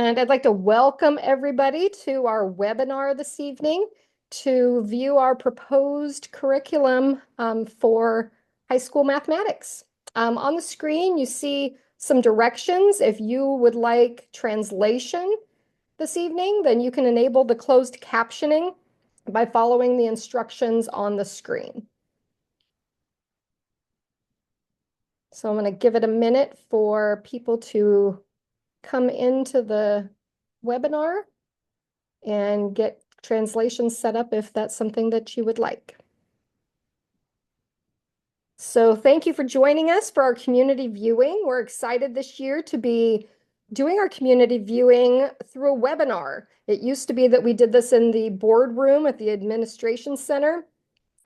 And I'd like to welcome everybody to our webinar this evening to view our proposed curriculum for high school mathematics. On the screen, you see some directions. If you would like translation this evening, then you can enable the closed captioning by following the instructions on the screen. So I'm going to give it a minute for people to come into the webinar and get translation set up if that's something that you would like. So thank you for joining us for our community viewing. We're excited this year to be doing our community viewing through a webinar. It used to be that we did this in the boardroom at the administration center.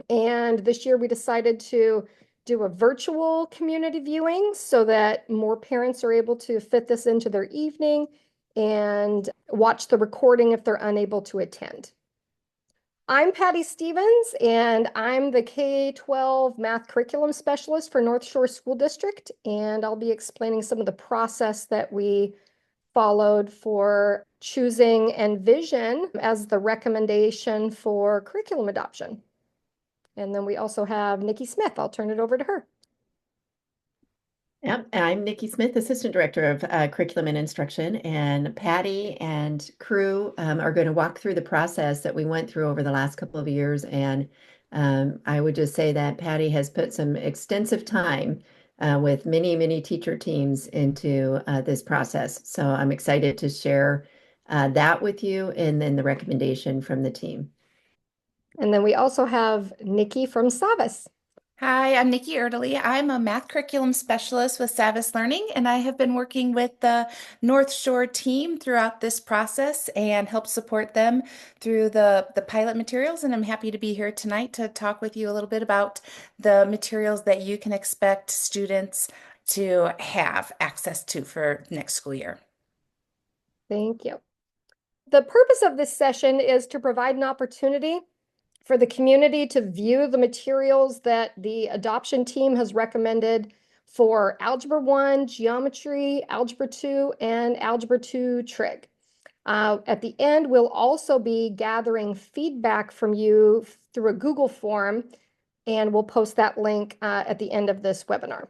And this year we decided to do a virtual community viewing so that more parents are able to fit this into their evening and watch the recording if they're unable to attend. I'm Patty Stevens, and I'm the K-12 math curriculum specialist for North Shore School District, and I'll be explaining some of the process that we followed for choosing Envision as the recommendation for curriculum adoption. And then we also have Nikki Smith. I'll turn it over to her. Yep, I'm Nikki Smith, Assistant Director of Curriculum and Instruction, and Patty and crew are going to walk through the process that we went through over the last couple of years. And I would just say that Patty has put some extensive time with many, many teacher teams into this process. So I'm excited to share that with you and then the recommendation from the team. And then we also have Nikki from Savvis. Hi, I'm Nikki Erdely. I'm a math curriculum specialist with Savvis Learning, and I have been working with the North Shore team throughout this process and help support them through the pilot materials. And I'm happy to be here tonight to talk with you a little bit about the materials that you can expect students to have access to for next school year. Thank you. The purpose of this session is to provide an opportunity for the community to view the materials that the adoption team has recommended for Algebra 1, Geometry, Algebra 2, and Algebra 2 Trig. At the end, we'll also be gathering feedback from you through a Google form, and we'll post that link at the end of this webinar.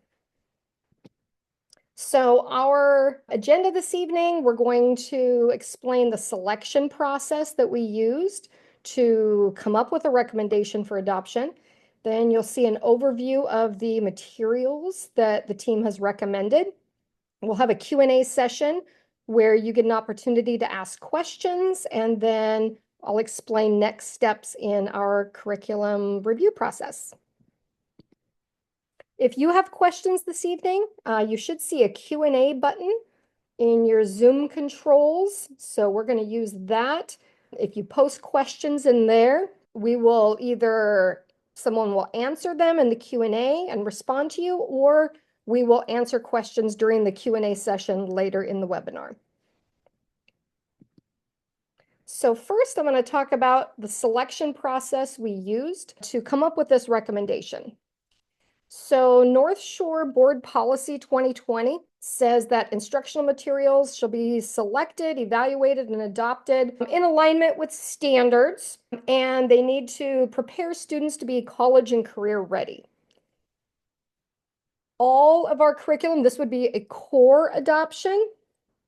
So our agenda this evening, we're going to explain the selection process that we used to come up with a recommendation for adoption. Then you'll see an overview of the materials that the team has recommended. We'll have a Q&A session where you get an opportunity to ask questions, and then I'll explain next steps in our curriculum review process. If you have questions this evening, you should see a Q&A button in your Zoom controls. So we're going to use that. If you post questions in there, we will someone will answer them in the Q&A and respond to you, or we will answer questions during the Q&A session later in the webinar. So first, I'm going to talk about the selection process we used to come up with this recommendation. So North Shore Board Policy 2020 says that instructional materials shall be selected, evaluated, and adopted in alignment with standards, and they need to prepare students to be college and career ready. All of our curriculum, this would be a core adoption,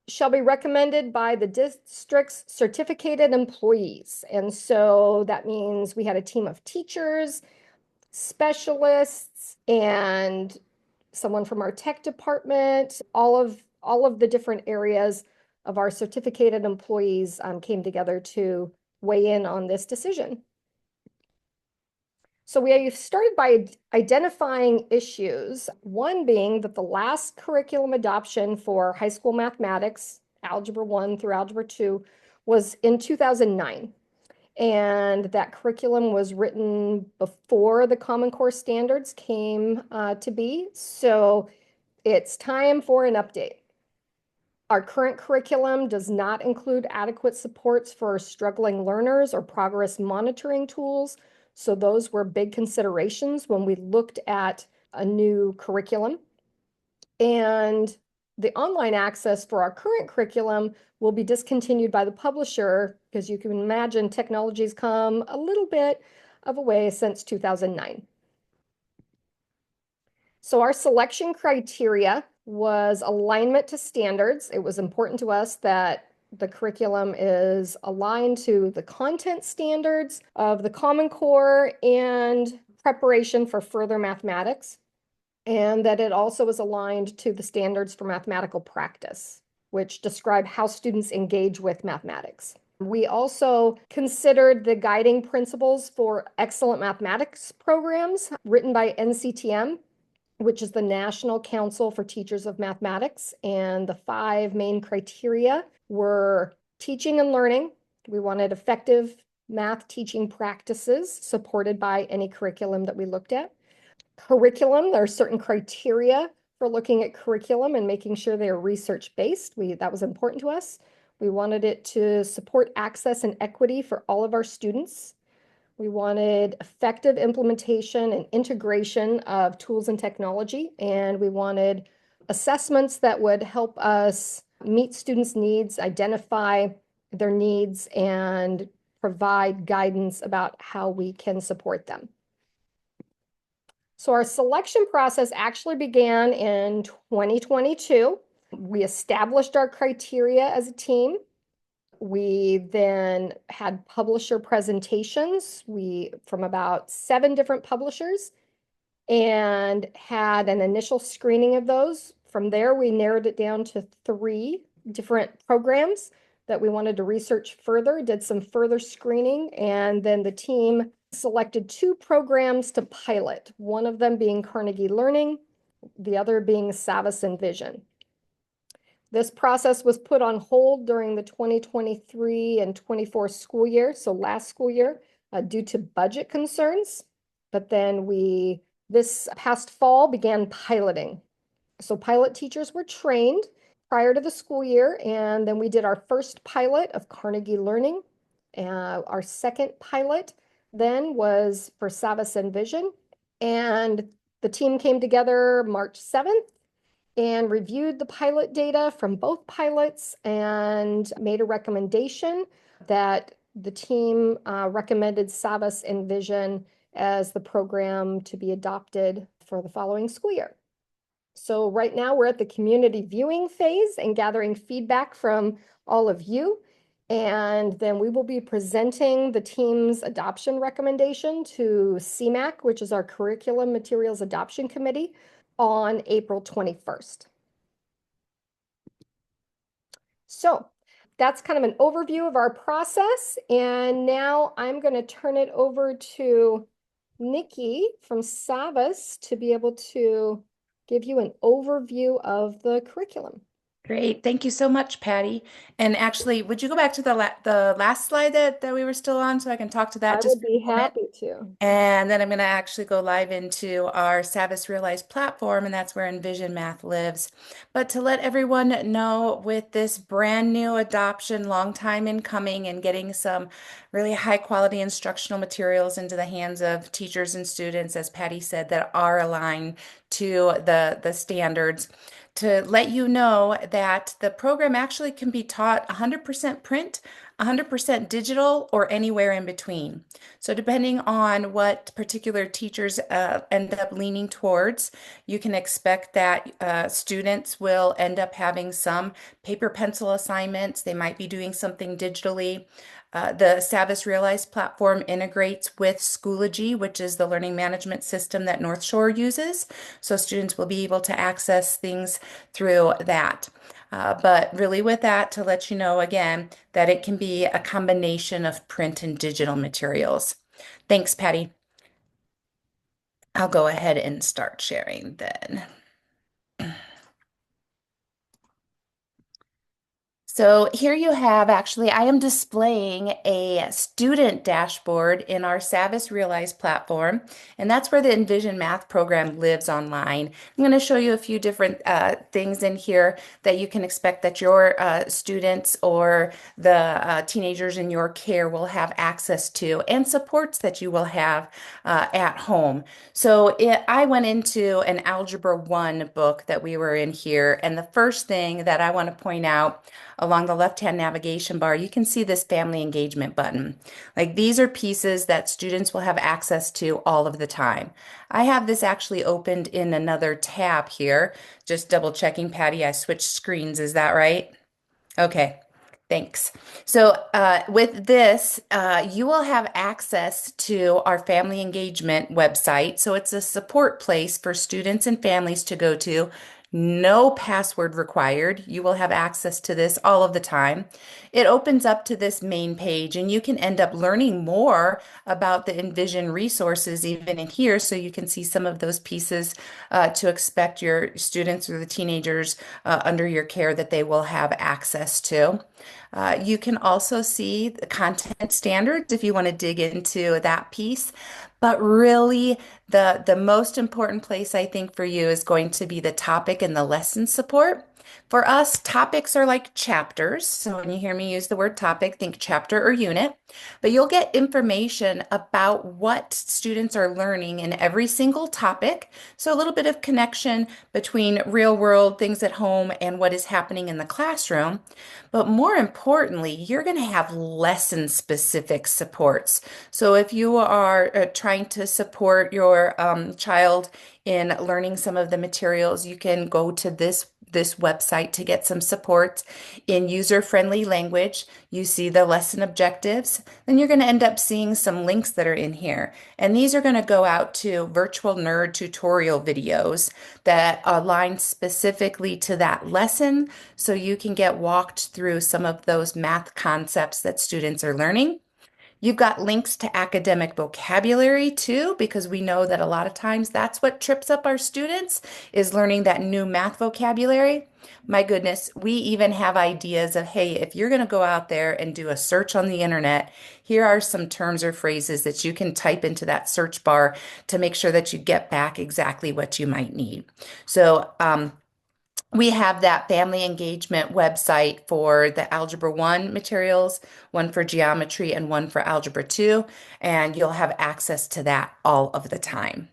shall be recommended by the district's certificated employees. And so that means we had a team of teachers, specialists, and someone from our tech department. All of the different areas of our certificated employees came together to weigh in on this decision. So we started by identifying issues, one being that the last curriculum adoption for high school mathematics, Algebra 1 through Algebra 2, was in 2009. And that curriculum was written before the Common Core standards came to be. So it's time for an update. Our current curriculum does not include adequate supports for struggling learners or progress monitoring tools. So those were big considerations when we looked at a new curriculum. And The online access for our current curriculum will be discontinued by the publisher because you can imagine technology's come a little bit of a way since 2009. So our selection criteria was alignment to standards. It was important to us that the curriculum is aligned to the content standards of the Common Core and preparation for further mathematics, and that it also is aligned to the standards for mathematical practice, which describe how students engage with mathematics. We also considered the guiding principles for excellent mathematics programs written by NCTM, which is the National Council for Teachers of Mathematics. And the 5 main criteria were teaching and learning. We wanted effective math teaching practices supported by any curriculum that we looked at. Curriculum, there are certain criteria for looking at curriculum and making sure they are research-based. That was important to us. We wanted it to support access and equity for all of our students. We wanted effective implementation and integration of tools and technology, and we wanted assessments that would help us meet students' needs, identify their needs, and provide guidance about how we can support them. So our selection process actually began in 2022. We established our criteria as a team. We then had publisher presentations from about 7 different publishers and had an initial screening of those. From there, we narrowed it down to 3 different programs that we wanted to research further, did some further screening, and then the team selected 2 programs to pilot, one of them being Carnegie Learning, the other being Savvis Envision. This process was put on hold during the 2023 and 24 school year, so last school year, due to budget concerns. But then this past fall, began piloting. So pilot teachers were trained prior to the school year, and then we did our first pilot of Carnegie Learning. Our second pilot then was for Savvis Envision, and the team came together March 7th and reviewed the pilot data from both pilots and made a recommendation that the team recommended Savvis Envision as the program to be adopted for the following school year. So right now we're at the community viewing phase and gathering feedback from all of you. And then we will be presenting the team's adoption recommendation to CMAC, which is our Curriculum Materials Adoption Committee, on April 21st. So that's kind of an overview of our process. And now I'm going to turn it over to Nikki from Savvis to be able to give you an overview of the curriculum. Great. Thank you so much, Patty. And actually, would you go back to the last slide that we were still on so I can talk to that I just would for be a moment? happy to. And then I'm going to actually go live into our Savvis Realize platform, and that's where Envision Math lives. But to let everyone know, with this brand new adoption, long time in coming, and getting some really high quality instructional materials into the hands of teachers and students, as Patty said, that are aligned to the standards, to let you know that the program actually can be taught 100% print, 100% digital, or anywhere in between. So depending on what particular teachers end up leaning towards, you can expect that students will end up having some paper pencil assignments. They might be doing something digitally. The Savvis Realize platform integrates with Schoology, which is the learning management system that North Shore uses. So students will be able to access things through that. But really with that, to let you know again, that it can be a combination of print and digital materials. Thanks, Patty. I'll go ahead and start sharing then. So here you have actually, I am displaying a student dashboard in our Savvis Realize platform, and that's where the Envision Math program lives online. I'm going to show you a few different things in here that you can expect that your students or the teenagers in your care will have access to, and supports that you will have at home. So I went into an Algebra 1 book that we were in here, and the first thing that I want to point out along the left-hand navigation bar, you can see this family engagement button. Like these are pieces that students will have access to all of the time. I have this actually opened in another tab here. Just double checking, Patty, I switched screens. Is that right? Okay. Thanks. So with this, you will have access to our family engagement website. So it's a support place for students and families to go to. No password required. You will have access to this all of the time. It opens up to this main page, and you can end up learning more about the Envision resources even in here. So you can see some of those pieces to expect your students or the teenagers under your care that they will have access to. You can also see the content standards if you want to dig into that piece. But really, the most important place I think for you is going to be the topic and the lesson support. For us, topics are like chapters. So when you hear me use the word topic, think chapter or unit. But you'll get information about what students are learning in every single topic. So a little bit of connection between real world things at home and what is happening in the classroom. But more importantly, you're going to have lesson specific supports. So if you are trying to support your child in learning some of the materials, you can go to this website to get some support in user-friendly language. You see the lesson objectives, then you're going to end up seeing some links that are in here. And these are going to go out to virtual nerd tutorial videos that align specifically to that lesson so you can get walked through some of those math concepts that students are learning. You've got links to academic vocabulary too, because we know that a lot of times that's what trips up our students is learning that new math vocabulary. My goodness, we even have ideas of, hey, if you're going to go out there and do a search on the internet, here are some terms or phrases that you can type into that search bar to make sure that you get back exactly what you might need. So, we have that family engagement website for the Algebra 1 materials, one for geometry and one for Algebra 2, and you'll have access to that all of the time.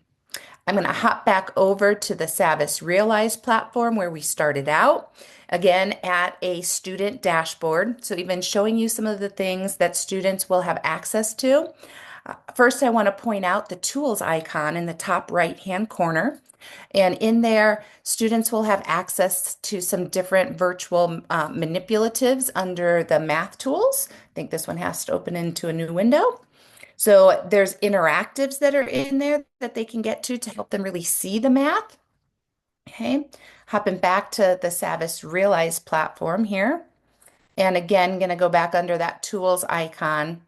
I'm going to hop back over to the Savvis Realize platform where we started out, again at a student dashboard. So even showing you some of the things that students will have access to. First, I want to point out the tools icon in the top right-hand corner. And in there, students will have access to some different virtual manipulatives under the math tools. I think this one has to open into a new window. So there's interactives that are in there that they can get to help them really see the math. Okay, hopping back to the Savvis Realize platform here. And again, going to go back under that tools icon.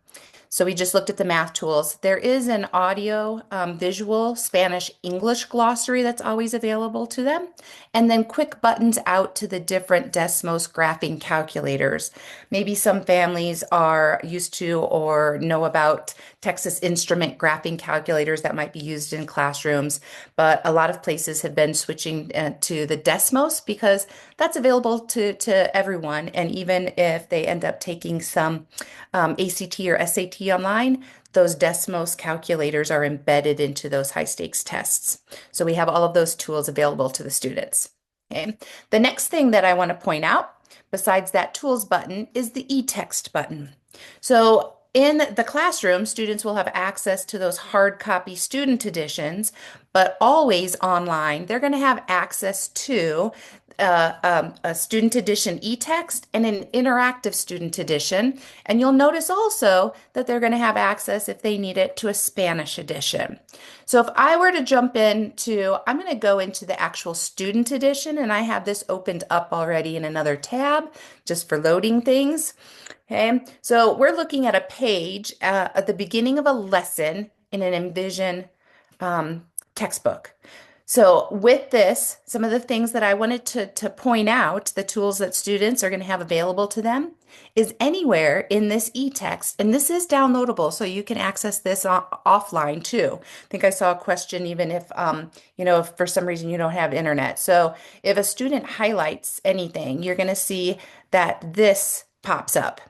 So we just looked at the math tools. There is an audio, visual Spanish English glossary that's always available to them. And then quick buttons out to the different Desmos graphing calculators. Maybe some families are used to or know about Texas Instrument graphing calculators that might be used in classrooms, but a lot of places have been switching to the Desmos because that's available to everyone. And even if they end up taking some ACT or SAT online, those Desmos calculators are embedded into those high stakes tests. So we have all of those tools available to the students. Okay. The next thing that I want to point out, besides that tools button, is the e-text button. So in the classroom, students will have access to those hard copy student editions, but always online, they're going to have access to a student edition e-text and an interactive student edition. And you'll notice also that they're going to have access, if they need it, to a Spanish edition. So if I were to jump into, I'm going to go into the actual student edition, and I have this opened up already in another tab just for loading things. Okay, so we're looking at a page at the beginning of a lesson in an Envision textbook. So with this, some of the things that I wanted to point out, the tools that students are going to have available to them is anywhere in this e-text, and this is downloadable, so you can access this offline too. I think I saw a question even if, if for some reason you don't have internet. So if a student highlights anything, you're going to see that this pops up.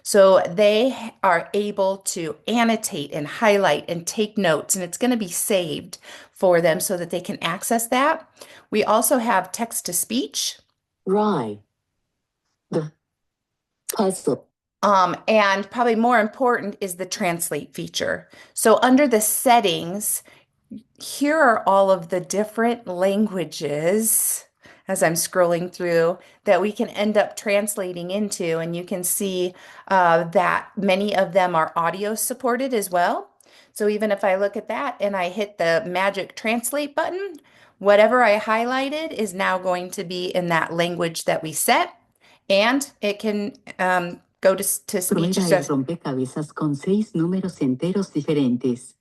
So they are able to annotate and highlight and take notes, and it's going to be saved for them so that they can access that. We also have text to speech. Right. The puzzle. And probably more important is the translate feature. So under the settings, here are all of the different languages as I'm scrolling through that we can end up translating into, and you can see that many of them are audio supported as well. So even if I look at that and I hit the magic translate button, whatever I highlighted is now going to be in that language that we set, and it can go to speech. Prueba el rompecabezas con 6 números enteros diferentes.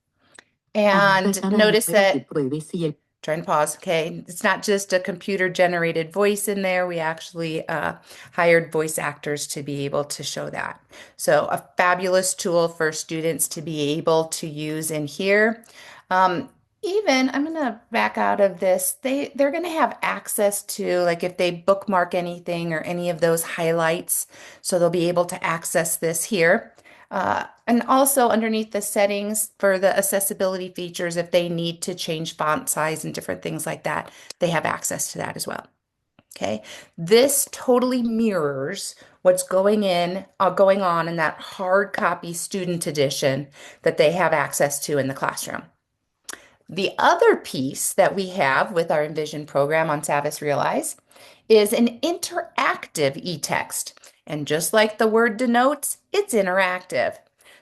And Haz cada notice número that, que pruebes y el trying to pause, okay, it's not just a computer generated voice in there. We actually hired voice actors to be able to show that. So a fabulous tool for students to be able to use in here. Even, I'm going to back out of this. They're going to have access to, like, if they bookmark anything or any of those highlights, so they'll be able to access this here. And also underneath the settings for the accessibility features, if they need to change font size and different things like that, they have access to that as well. Okay, this totally mirrors what's going on in that hard copy student edition that they have access to in the classroom. The other piece that we have with our Envision program on Savvis Realize is an interactive e-text. And just like the word denotes, it's interactive.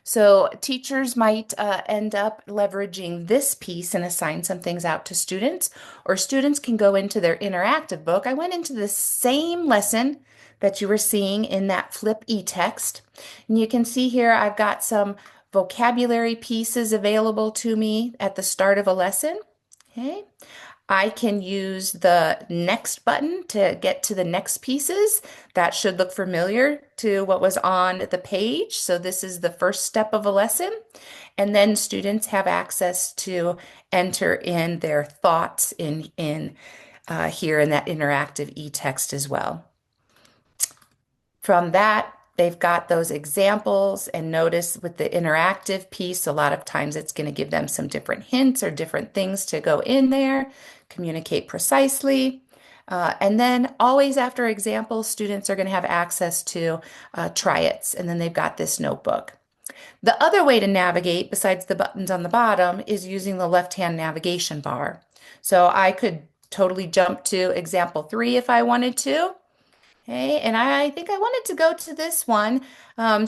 So teachers might end up leveraging this piece and assign some things out to students, or students can go into their interactive book. I went into the same lesson that you were seeing in that flip e-text. And you can see here I've got some vocabulary pieces available to me at the start of a lesson. Okay. I can use the next button to get to the next pieces. That should look familiar to what was on the page. So this is the first step of a lesson. And then students have access to enter in their thoughts in here in that interactive e-text as well. From that, they've got those examples, and notice with the interactive piece, a lot of times it's going to give them some different hints or different things to go in there, communicate precisely. And then always after examples, students are going to have access to try-its, and then they've got this notebook. The other way to navigate besides the buttons on the bottom is using the left-hand navigation bar. So I could totally jump to example 3 if I wanted to. Okay, and I think I wanted to go to this one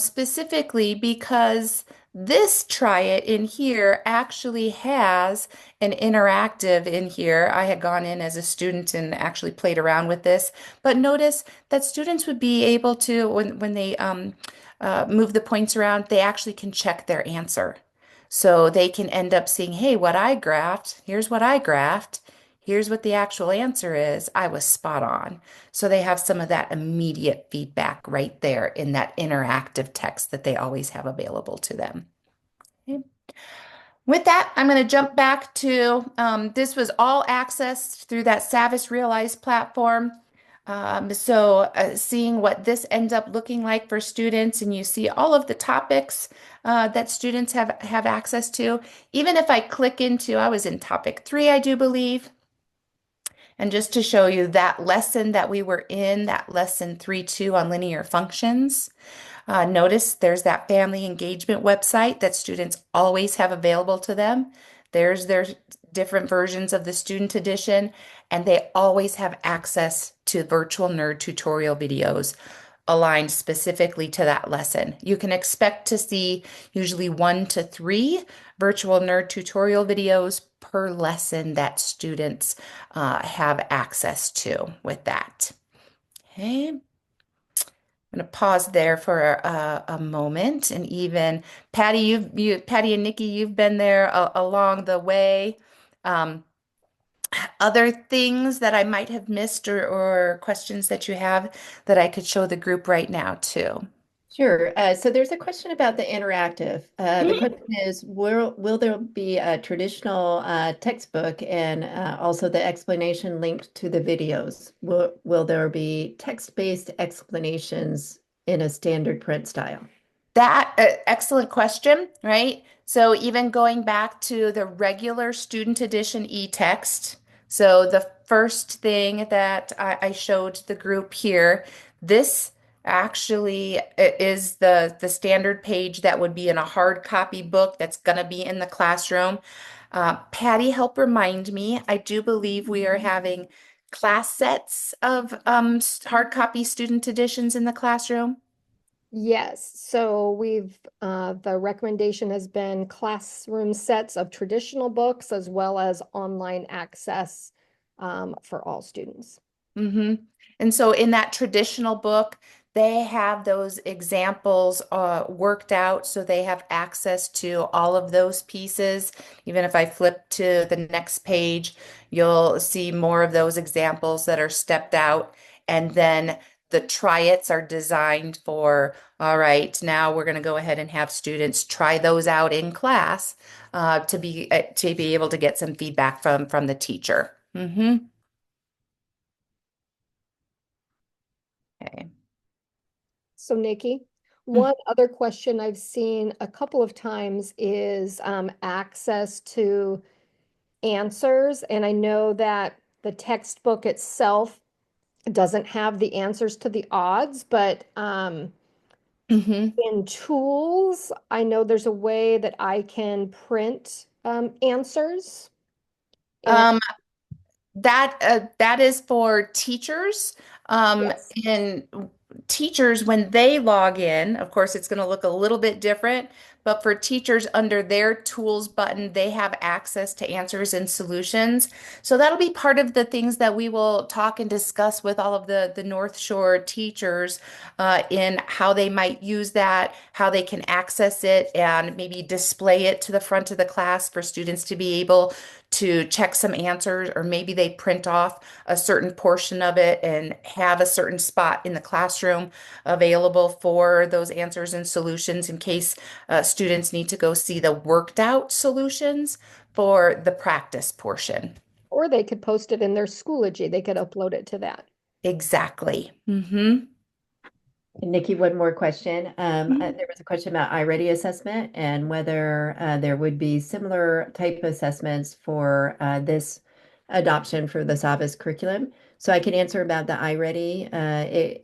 specifically because this try it in here actually has an interactive in here. I had gone in as a student and actually played around with this, but notice that students would be able to, when they move the points around, they actually can check their answer. So they can end up seeing, hey, what I graphed, here's what I graphed. Here's what the actual answer is. I was spot on. So they have some of that immediate feedback right there in that interactive text that they always have available to them. Okay. With that, I'm going to jump back to this was all accessed through that Savvis Realize platform. Seeing what this ends up looking like for students, and you see all of the topics that students have access to. Even if I click into, I was in topic 3, I do believe. And just to show you that lesson that we were in, that lesson 3.2 on linear functions, notice there's that family engagement website that students always have available to them. There's their different versions of the student edition, and they always have access to virtual nerd tutorial videos aligned specifically to that lesson. You can expect to see usually 1 to 3 virtual nerd tutorial videos per lesson that students have access to with that. Okay. I'm going to pause there for a moment, and even Patty, Patty and Nikki, you've been there along the way. other things that I might have missed or questions that you have that I could show the group right now too? Sure. So there's a question about the interactive. The question is, will there be a traditional textbook and also the explanation linked to the videos? Will there be text-based explanations in a standard print style? That excellent question, right? So even going back to the regular student edition e-text, so the first thing that I showed the group here, this actually is the standard page that would be in a hard copy book that's going to be in the classroom. Patty, help remind me. I do believe we are having class sets of hard copy student editions in the classroom. Yes, so the recommendation has been classroom sets of traditional books as well as online access for all students. hmm And so in that traditional book, they have those examples worked out so they have access to all of those pieces. Even if I flip to the next page, you'll see more of those examples that are stepped out. And then the try-its are designed for, all right, now we're going to go ahead and have students try those out in class to be able to get some feedback from the teacher. Okay. So Nikki, one other question I've seen a couple of times is access to answers. And I know that the textbook itself doesn't have the answers to the odds, but hmm in tools, I know there's a way that I can print answers. And Um, that is for teachers. yes. And teachers, when they log in, of course, it's going to look a little bit different. But for teachers, under their tools button, they have access to answers and solutions. So that'll be part of the things that we will talk and discuss with all of the North Shore teachers in how they might use that, how they can access it, and maybe display it to the front of the class for students to be able to check some answers, or maybe they print off a certain portion of it and have a certain spot in the classroom available for those answers and solutions in case students need to go see the worked out solutions for the practice portion. Or they could post it in their Schoology. They could upload it to that. Exactly. And Nikki, one more question. There was a question about iReady assessment and whether there would be similar type assessments for this adoption for the Savas curriculum. So I can answer about the iReady.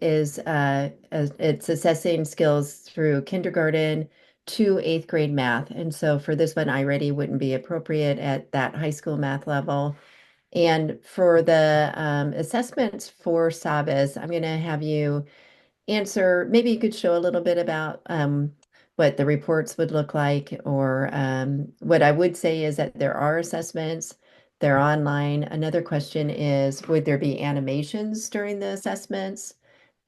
It's assessing skills through kindergarten to eighth grade math. And so for this one, iReady wouldn't be appropriate at that high school math level. And for the assessments for Savas, I'm going to have you answer, maybe you could show a little bit about what the reports would look like, or what I would say is that there are assessments, they're online. Another question is, would there be animations during the assessments?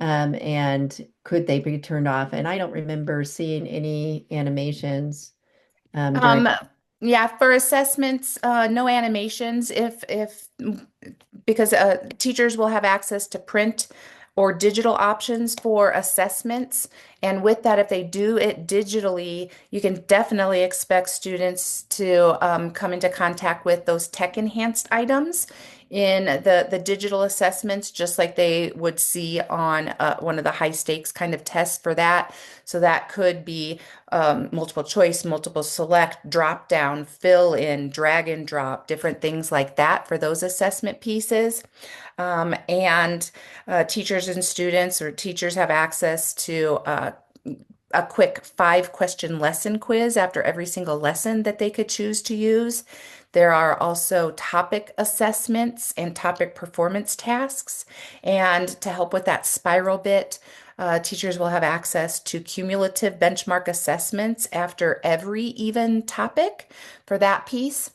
And could they be turned off? And I don't remember seeing any animations during. Um, yeah, for assessments, no animations if because teachers will have access to print or digital options for assessments. And with that, if they do it digitally, you can definitely expect students to come into contact with those tech enhanced items in the digital assessments, just like they would see on one of the high stakes kind of tests for that. So that could be multiple choice, multiple select, drop down, fill in, drag and drop, different things like that for those assessment pieces. And teachers and students, or teachers have access to a quick 5-question lesson quiz after every single lesson that they could choose to use. There are also topic assessments and topic performance tasks. And to help with that spiral bit, teachers will have access to cumulative benchmark assessments after every even topic for that piece.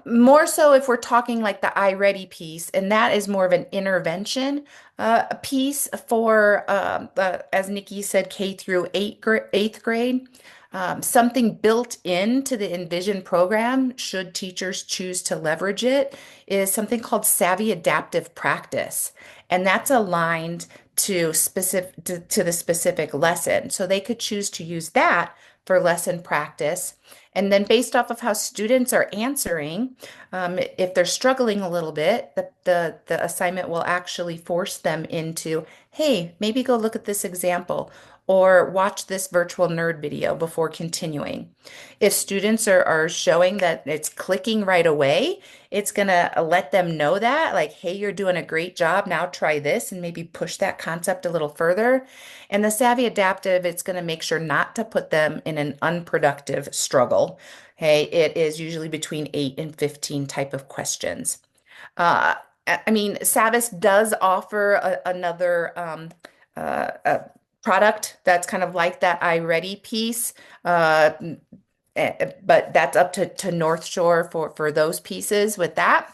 More so if we're talking like the iReady piece, and that is more of an intervention. a piece for, as Nikki said, K through eighth grade. Something built into the Envision program, should teachers choose to leverage it, is something called Savvy Adaptive Practice. And that's aligned to the specific lesson. So they could choose to use that for lesson practice. And then based off of how students are answering, if they're struggling a little bit, the assignment will actually force them into, hey, maybe go look at this example or watch this virtual nerd video before continuing. If students are showing that it's clicking right away, it's going to let them know that, like, hey, you're doing a great job. Now try this and maybe push that concept a little further. And the Savvy Adaptive, it's going to make sure not to put them in an unproductive struggle. Hey, it is usually between 8 and 15 type of questions. Uh, I mean, Savvis does offer another product that's kind of like that iReady piece. But that's up to North Shore for those pieces with that.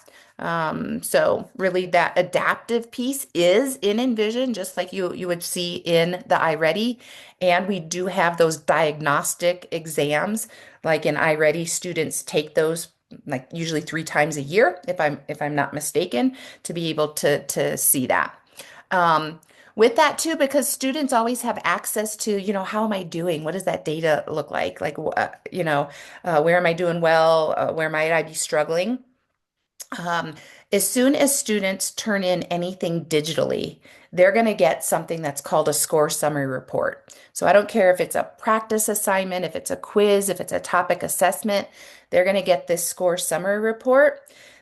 So really that adaptive piece is in Envision, just like you would see in the iReady. And we do have those diagnostic exams, like in iReady, students take those like usually 3 times a year, if I'm not mistaken, to be able to see that. Um, with that too, because students always have access to, how am I doing? What does that data look like? Like, where am I doing well? Where might I be struggling? Um, as soon as students turn in anything digitally, they're going to get something that's called a score summary report. So I don't care if it's a practice assignment, if it's a quiz, if it's a topic assessment, they're going to get this score summary report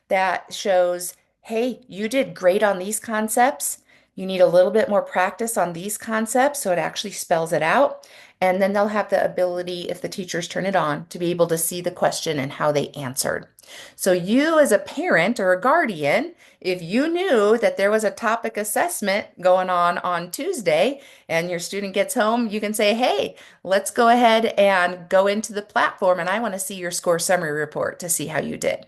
that shows, hey, you did great on these concepts. You need a little bit more practice on these concepts, so it actually spells it out. And then they'll have the ability, if the teachers turn it on, to be able to see the question and how they answered. So you as a parent or a guardian, if you knew that there was a topic assessment going on Tuesday and your student gets home, you can say, hey, let's go ahead and go into the platform and I want to see your score summary report to see how you did.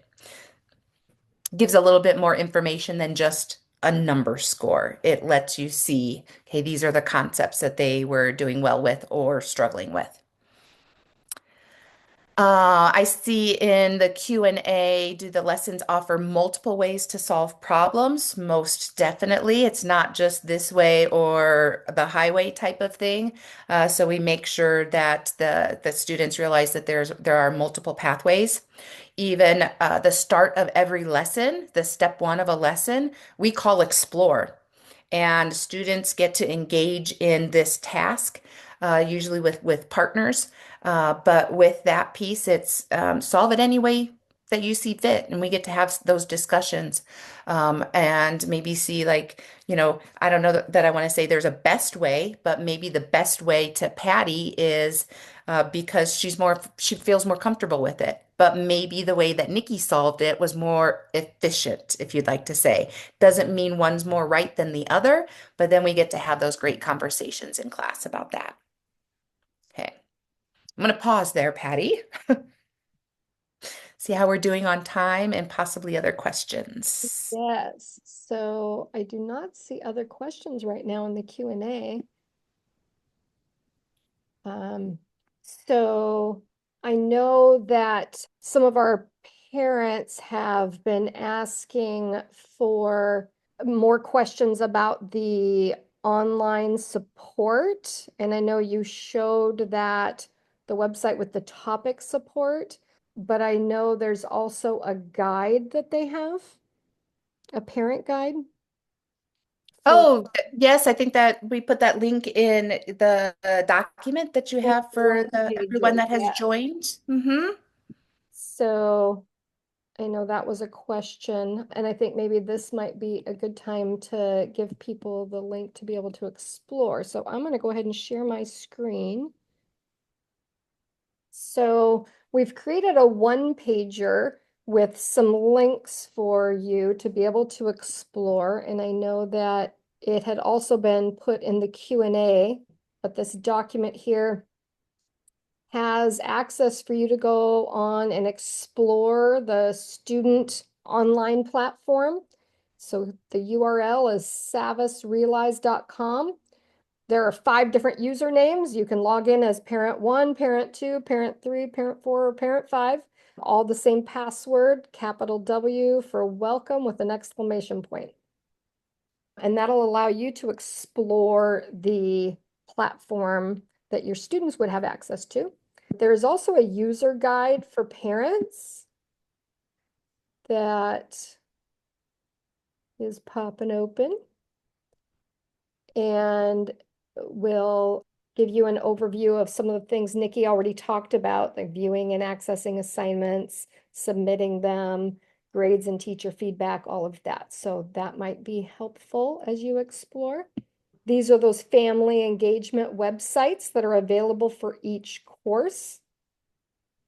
Gives a little bit more information than just a number score. It lets you see, okay, these are the concepts that they were doing well with or struggling with. I see in the Q&A, do the lessons offer multiple ways to solve problems? Most definitely. It's not just this way or the highway type of thing. So we make sure that the students realize that there are multiple pathways. Even the start of every lesson, the step 1 of a lesson, we call explore. And students get to engage in this task, usually with partners. But with that piece, it's solve it any way that you see fit. And we get to have those discussions and maybe see, like, I don't know that I want to say there's a best way, but maybe the best way to Patty is because she feels more comfortable with it. But maybe the way that Nikki solved it was more efficient, if you'd like to say. Doesn't mean one's more right than the other, but then we get to have those great conversations in class about that. Okay. I'm going to pause there, Patty. See how we're doing on time and possibly other questions. Yes, so I do not see other questions right now in the Q&A. So I know that some of our parents have been asking for more questions about the online support. And I know you showed that the website with the topic support, but I know there's also a guide that they have, a parent guide. Oh, yes, I think that we put that link in the document that you have for everyone that has joined. Mm-hmm. So I know that was a question, and I think maybe this might be a good time to give people the link to be able to explore. So I'm going to go ahead and share my screen. So we've created a one-pager with some links for you to be able to explore. And I know that it had also been put in the Q&A, but this document here has access for you to go on and explore the student online platform. So the URL is savasrealize.com. There are 5 different usernames. You can log in as parent 1, parent 2, parent 3, parent 4, or parent 5. All the same password, capital W for welcome with an exclamation point. And that'll allow you to explore the platform that your students would have access to. There's also a user guide for parents that is popping open and will give you an overview of some of the things Nikki already talked about, like viewing and accessing assignments, submitting them, grades and teacher feedback, all of that. So that might be helpful as you explore. These are those family engagement websites that are available for each course.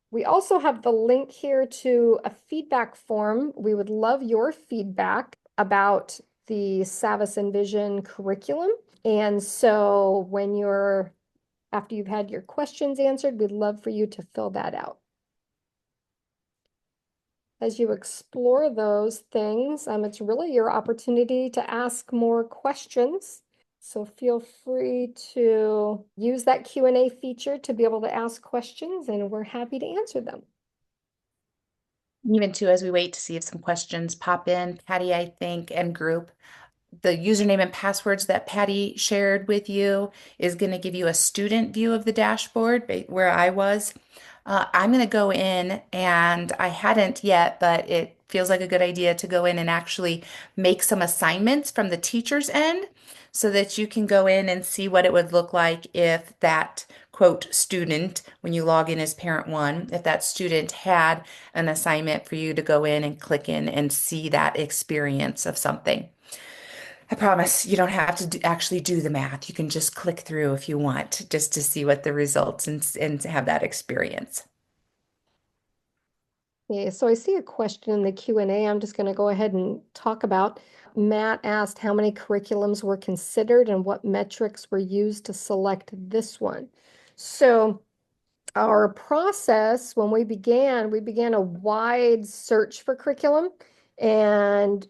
We also have the link here to a feedback form. We would love your feedback about the Savas Envision curriculum. And so after you've had your questions answered, we'd love for you to fill that out. As you explore those things, it's really your opportunity to ask more questions. So feel free to use that Q&A feature to be able to ask questions, and we're happy to answer them. Even too, as we wait to see if some questions pop in, Patty, I think, and group, the username and passwords that Patty shared with you is going to give you a student view of the dashboard where I was. I'm going to go in, and I hadn't yet, but it feels like a good idea to go in and actually make some assignments from the teacher's end so that you can go in and see what it would look like if that quote student, when you log in as parent 1, if that student had an assignment for you to go in and click in and see that experience of something. I promise you don't have to actually do the math. You can just click through if you want, just to see what the results and have that experience. Yeah, so I see a question in the Q&A. I'm just going to go ahead and talk about. Matt asked how many curriculums were considered and what metrics were used to select this one. So our process, when we began a wide search for curriculum, and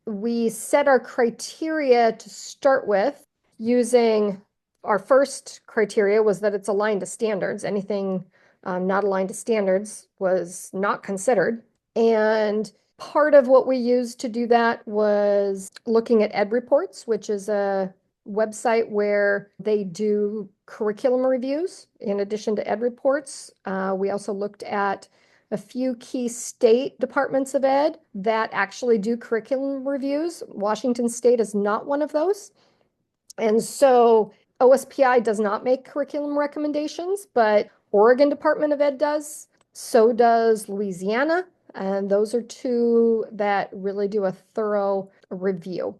we set our criteria to start with using our first criteria was that it's aligned to standards. Anything not aligned to standards was not considered. And part of what we used to do that was looking at EdReports, which is a website where they do curriculum reviews. In addition to EdReports, we also looked at a few key state departments of ed that actually do curriculum reviews. Washington State is not one of those. And so OSPI does not make curriculum recommendations, but Oregon Department of Ed does. So does Louisiana. And those are 2 that really do a thorough review.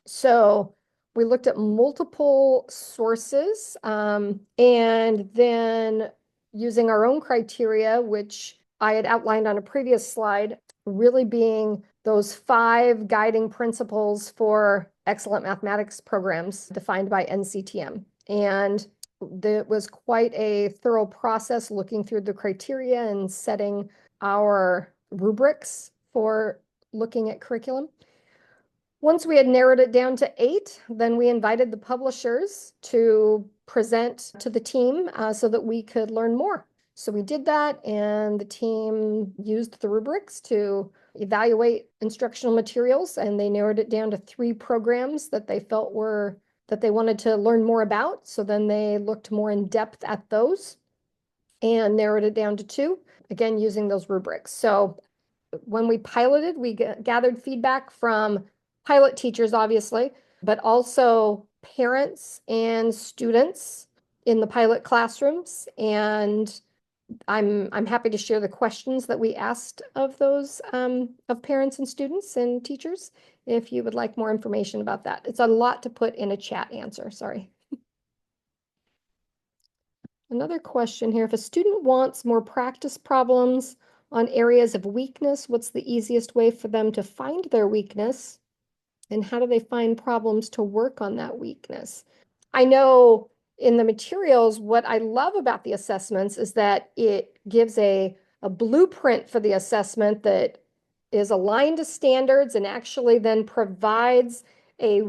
So we looked at multiple sources, and then using our own criteria, which I had outlined on a previous slide, really being those 5 guiding principles for excellent mathematics programs defined by NCTM. And it was quite a thorough process looking through the criteria and setting our rubrics for looking at curriculum. Once we had narrowed it down to 8, then we invited the publishers to present to the team so that we could learn more. So we did that, and the team used the rubrics to evaluate instructional materials, and they narrowed it down to 3 programs that they felt that they wanted to learn more about. So then they looked more in depth at those and narrowed it down to 2, again, using those rubrics. So when we piloted, we gathered feedback from pilot teachers, obviously, but also parents and students in the pilot classrooms. And I'm happy to share the questions that we asked of those of parents and students and teachers if you would like more information about that. It's a lot to put in a chat answer, sorry. Another question here, if a student wants more practice problems on areas of weakness, what's the easiest way for them to find their weakness? And how do they find problems to work on that weakness? I know in the materials, what I love about the assessments is that it gives a blueprint for the assessment that is aligned to standards and actually then provides a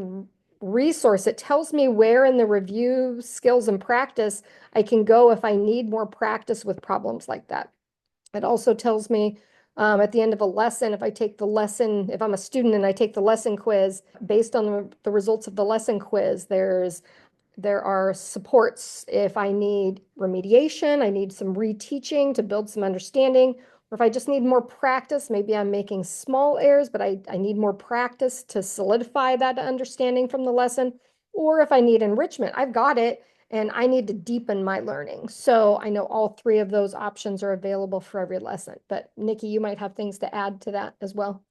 resource. It tells me where in the review skills and practice I can go if I need more practice with problems like that. It also tells me at the end of a lesson, if I take the lesson, if I'm a student and I take the lesson quiz, based on the results of the lesson quiz, there are supports if I need remediation, I need some reteaching to build some understanding, or if I just need more practice, maybe I'm making small errors, but I need more practice to solidify that understanding from the lesson. Or if I need enrichment, I've got it and I need to deepen my learning. So I know all three of those options are available for every lesson. But Nikki, you might have things to add to that as well.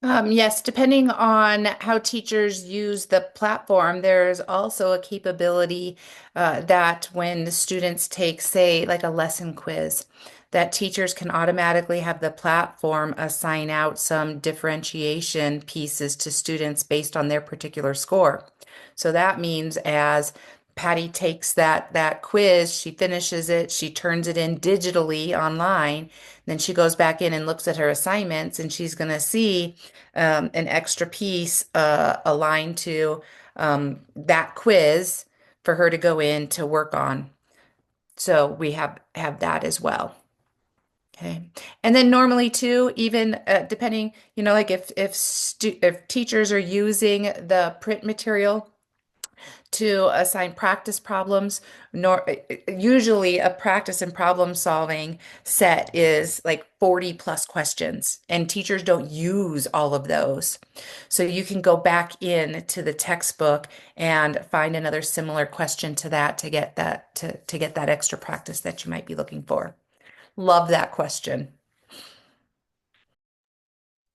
Yes, depending on how teachers use the platform, there's also a capability that when the students take, say, like a lesson quiz, that teachers can automatically have the platform assign out some differentiation pieces to students based on their particular score. So that means as Patty takes that quiz, she finishes it, she turns it in digitally online, then she goes back in and looks at her assignments, and she's going to see an extra piece aligned to that quiz for her to go in to work on. So we have that as well. Okay. And then normally too, even depending, like if teachers are using the print material to assign practice problems, usually a practice and problem solving set is like 40 plus questions, and teachers don't use all of those. So you can go back in to the textbook and find another similar question to that to get to get that extra practice that you might be looking for. Love that question.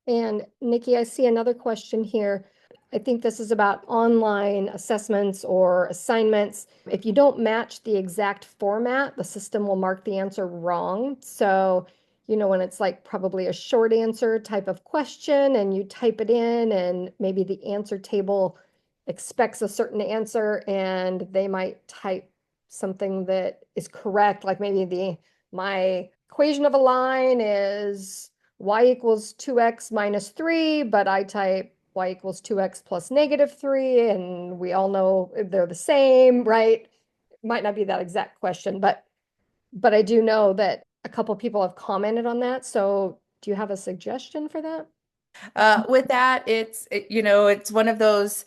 And Nikki, I see another question here. I think this is about online assessments or assignments. If you don't match the exact format, the system will mark the answer wrong. So, when it's like probably a short answer type of question and you type it in and maybe the answer table expects a certain answer and they might type something that is correct, like maybe my equation of a line is y equals 2x minus 3, but I type y equals 2x plus -3, and we all know they're the same, right? Might not be that exact question, but I do know that a couple people have commented on that. So do you have a suggestion for that? With that, it's one of those,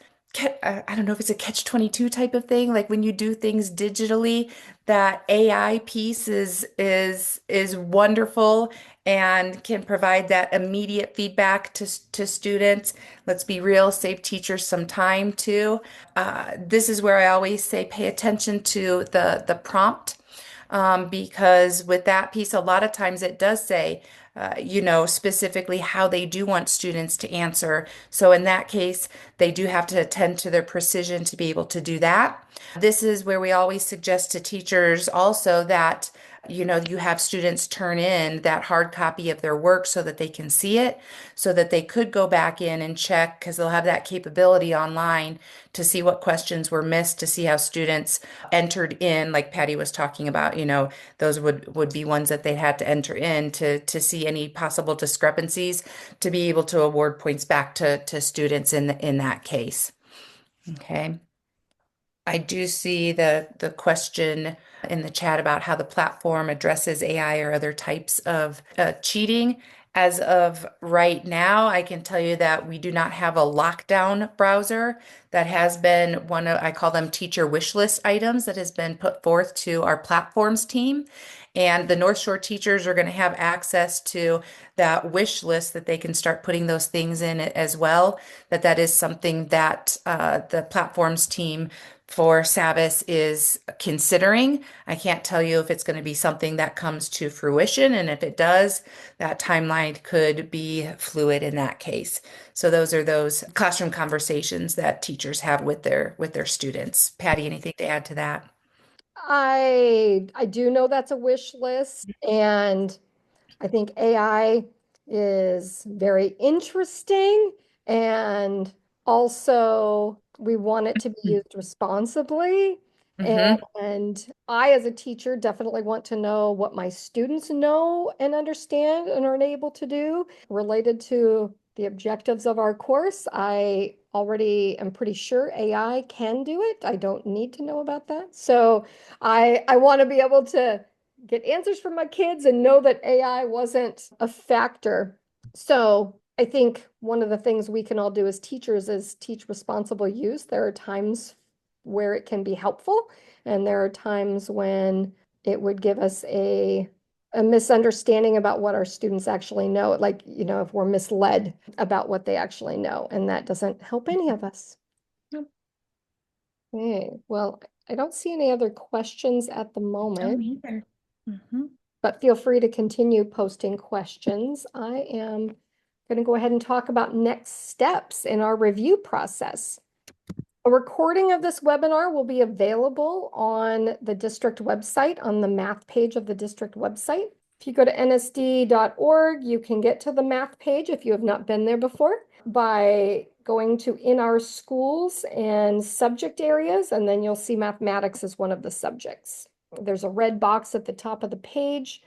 I don't know if it's a catch-22 type of thing. Like when you do things digitally, that AI piece is wonderful and can provide that immediate feedback to students. Let's be real, save teachers some time too. This is where I always say pay attention to the prompt. Because with that piece, a lot of times it does say, specifically how they do want students to answer. So in that case, they do have to attend to their precision to be able to do that. This is where we always suggest to teachers also that you have students turn in that hard copy of their work so that they can see it, so that they could go back in and check because they'll have that capability online to see what questions were missed, to see how students entered in, like Patty was talking about, those would be ones that they had to enter in to see any possible discrepancies to be able to award points back to students in that case. Okay. I do see the question in the chat about how the platform addresses AI or other types of cheating. As of right now, I can tell you that we do not have a lockdown browser. That has been one of, I call them teacher wish list items that has been put forth to our platforms team. And the North Shore teachers are going to have access to that wish list that they can start putting those things in as well. That is something that the platforms team for SAVIS is considering. I can't tell you if it's going to be something that comes to fruition, and if it does, that timeline could be fluid in that case. So those are those classroom conversations that teachers have with their students. Patty, anything to add to that? I do know that's a wish list, and I think AI is very interesting, and also we want it to be used responsibly. Mhm. And I, as a teacher, definitely want to know what my students know and understand and are able to do related to the objectives of our course. I already am pretty sure AI can do it. I don't need to know about that. So I want to be able to get answers from my kids and know that AI wasn't a factor. So I think one of the things we can all do as teachers is teach responsible use. There are times where it can be helpful, and there are times when it would give us a misunderstanding about what our students actually know, like, if we're misled about what they actually know, and that doesn't help any of us. Yep. Okay, well, I don't see any other questions at the Oh, moment, me either. Mhm. but feel free to continue posting questions. I am going to go ahead and talk about next steps in our review process. A recording of this webinar will be available on the district website, on the math page of the district website. If you go to nsd.org, you can get to the math page if you have not been there before by going to In Our Schools and subject areas, and then you'll see mathematics as one of the subjects. There's a red box at the top of the page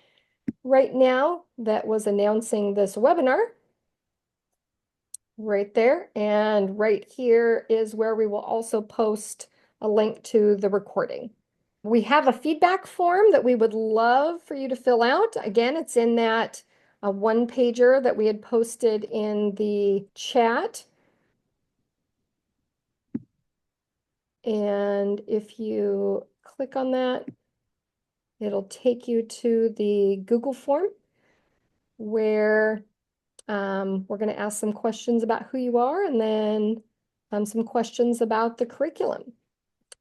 right now that was announcing this webinar. Right there. And right here is where we will also post a link to the recording. We have a feedback form that we would love for you to fill out. Again, it's in that one pager that we had posted in the chat. And if you click on that, it'll take you to the Google form where we're going to ask some questions about who you are, and then some questions about the curriculum.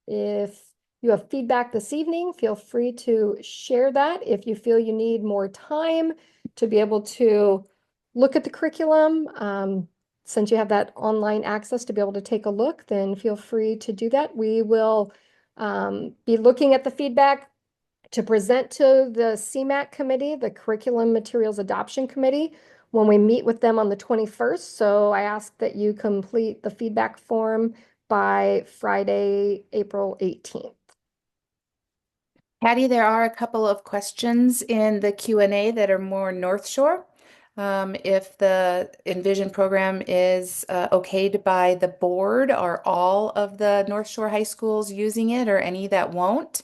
If you have feedback this evening, feel free to share that. If you feel you need more time to be able to look at the curriculum, since you have that online access to be able to take a look, then feel free to do that. We will be looking at the feedback to present to the CMAC committee, the Curriculum Materials Adoption Committee, when we meet with them on the 21st. So I ask that you complete the feedback form by Friday, April 18th. Patty, there are a couple of questions in the Q&A that are more North Shore. If the Envision program is okayed by the board, are all of the North Shore high schools using it, or any that won't?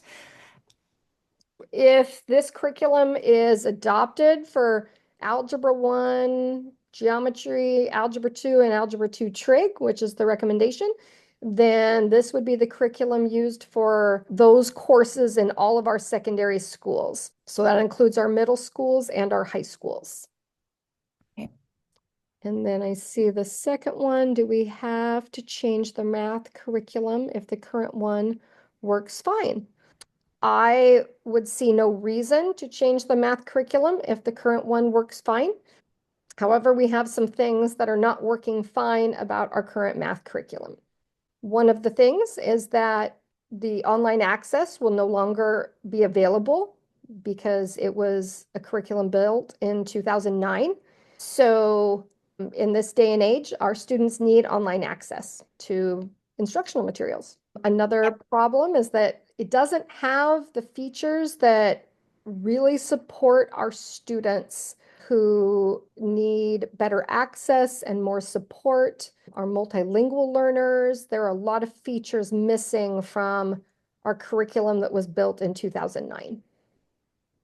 If this curriculum is adopted for Algebra 1, Geometry, Algebra 2, and Algebra 2 Trig, which is the recommendation, then this would be the curriculum used for those courses in all of our secondary schools. So that includes our middle schools and our high schools. Okay. And then I see the second one. Do we have to change the math curriculum if the current one works fine? I would see no reason to change the math curriculum if the current one works fine. However, we have some things that are not working fine about our current math curriculum. One of the things is that the online access will no longer be available because it was a curriculum built in 2009. So in this day and age, our students need online access to instructional materials. Another problem is that it doesn't have the features that really support our students who need better access and more support, our multilingual learners. There are a lot of features missing from our curriculum that was built in 2009.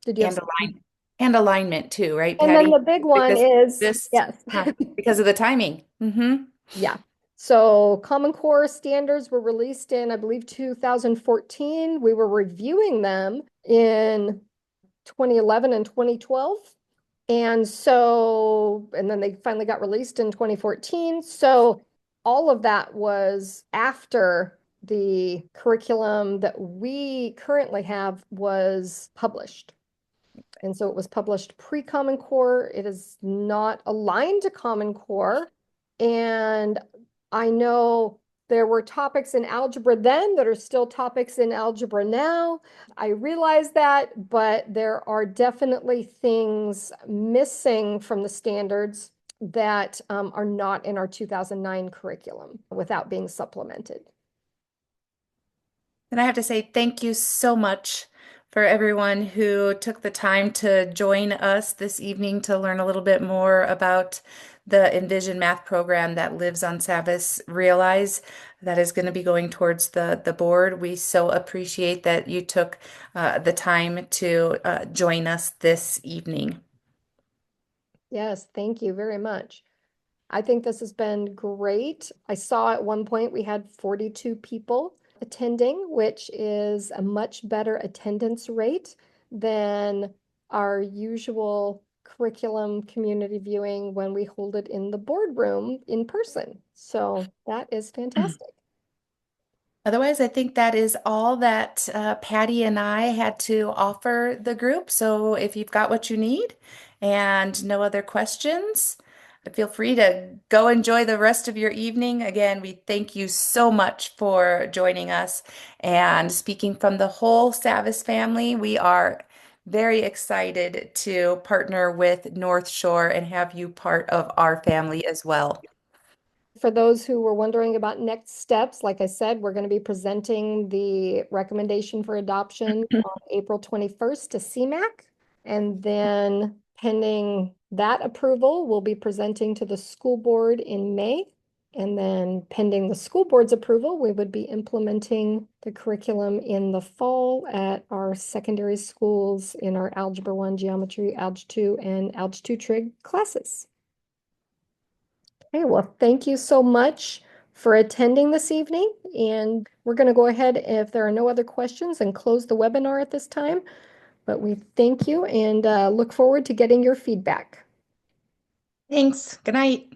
Did you have And alignment too, right, And then Patty? the big one Because is, yes. because of the timing. Yeah. So Common Core standards were released in, I believe, 2014. We were reviewing them in 2011 and 2012. And then they finally got released in 2014. So all of that was after the curriculum that we currently have was published. And so it was published pre-Common Core. It is not aligned to Common Core. And I know there were topics in algebra then that are still topics in algebra now. I realize that, but there are definitely things missing from the standards that are not in our 2009 curriculum without being supplemented. And I have to say thank you so much for everyone who took the time to join us this evening to learn a little bit more about the Envision Math program that lives on Savvis Realize that is going to be going towards the board. We so appreciate that you took the time to join us this evening. Yes, thank you very much. I think this has been great. I saw at one point we had 42 people attending, which is a much better attendance rate than our usual curriculum community viewing when we hold it in the boardroom in person. So that is fantastic. Otherwise, I think that is all that Patty and I had to offer the group. So if you've got what you need and no other questions, feel free to go enjoy the rest of your evening. Again, we thank you so much for joining us. And speaking from the whole Savvis family, we are very excited to partner with North Shore and have you part of our family as well. For those who were wondering about next steps, like I said, we're going to be presenting the recommendation for adoption on April 21st to CMAC. And then pending that approval, we'll be presenting to the school board in May. And then pending the school board's approval, we would be implementing the curriculum in the fall at our secondary schools in our Algebra 1, Geometry, Algebra 2, and Algebra 2 Trig classes. Okay, well, thank you so much for attending this evening. And we're going to go ahead, if there are no other questions, and close the webinar at this time. But we thank you and look forward to getting your feedback. Thanks. Good night.